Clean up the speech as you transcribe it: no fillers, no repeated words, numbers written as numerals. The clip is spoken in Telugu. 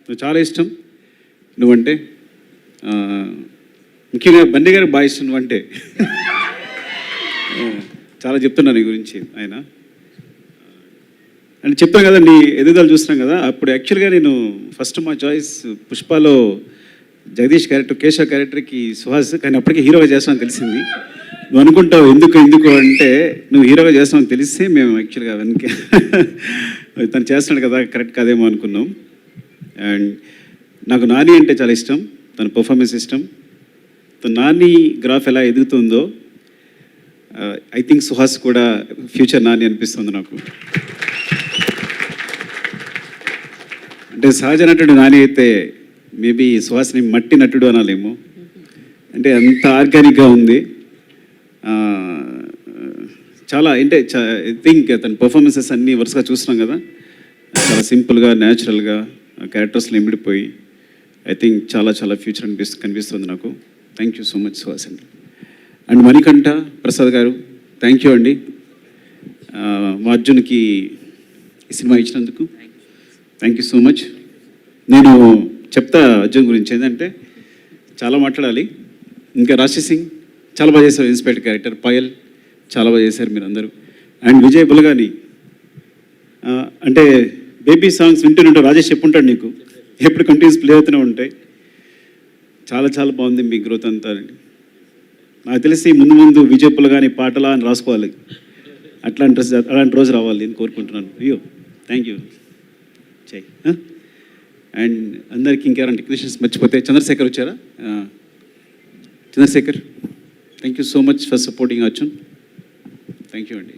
నువ్వు చాలా ఇష్టం నువ్వంటే. ముఖ్యంగా బండి గారికి బాగా ఇష్టం నువ్వంటే. చాలా చెప్తున్నాను నీ గురించి ఆయన. అని చెప్పాను కదా, నీ ఎదుగుదల చూస్తున్నాం కదా. అప్పుడు యాక్చువల్గా నేను ఫస్ట్ మా చాయిస్ పుష్పలో జగదీష్ క్యారెక్టర్, కేశవ క్యారెక్టర్కి సుహాస్, కానీ అప్పటికే హీరోగా చేస్తామని తెలిసింది. నువ్వు అనుకుంటావు ఎందుకు అంటే నువ్వు హీరోగా చేస్తామని తెలిస్తే మేము యాక్చువల్గా వెనక తను చేస్తున్నాడు కదా కరెక్ట్ కాదేమో అనుకున్నాం. అండ్ నాకు నాని అంటే చాలా ఇష్టం, తన పర్ఫార్మెన్స్ ఇష్టం. నాని గ్రాఫ్ ఎలా ఎదుగుతుందో ఐ థింక్ సుహాస్ కూడా ఫ్యూచర్ నాని అనిపిస్తుంది నాకు. అంటే సహజ నటుడు నాని అయితే మేబీ సుహాస్ని మట్టి నటుడు అనాలేమో. అంటే అంత ఆర్గానిక్గా ఉంది. చాలా అంటే ఐ థింక్ తన పర్ఫార్మెన్సెస్ అన్నీ వరుసగా చూస్తున్నాం కదా, చాలా సింపుల్గా న్యాచురల్గా క్యారెక్టర్స్లో ఇమిడిపోయి ఐ థింక్ చాలా చాలా ఫ్యూచర్ కనిపిస్తుంది నాకు. Thank you so much Suhas అండి. అండ్ మణికంఠ ప్రసాద్ గారు థ్యాంక్ యూ అండి, మా అర్జున్కి ఈ సినిమా ఇచ్చినందుకు థ్యాంక్ యూ సో మచ్. నేను చెప్తా అర్జున్ గురించి ఏంటంటే చాలా మాట్లాడాలి. ఇంకా రాశి సింగ్ చాలా బాగా చేశారు, ఇన్స్పెక్టర్ క్యారెక్టర్. పాయల్ చాలా బాగా చేశారు మీరు అందరూ. అండ్ విజయ్ బులగాని అంటే బేబీ సాంగ్స్ వింటూనే రాజేష్ చెప్పుంటాడు నీకు, ఎప్పుడు కంటిన్యూస్ ప్లే అవుతూనే ఉంటాయి. చాలా చాలా బాగుంది మీ గ్రోత్ అంతా. నాకు తెలిసి ముందు ముందు విజయ్ బులగాని పాటలా అని రాసుకోవాలి, అలాంటి రోజు రావాలి నేను కోరుకుంటున్నాను. అయ్యో థ్యాంక్ యూ చెయ్. అండ్ అందరికీ ఇంకెవరైనా టెక్నీషియన్స్ మర్చిపోతే చంద్రశేఖర్ వచ్చారా? Chandrashekar thank you so much for supporting Arjun. Thank you అండి.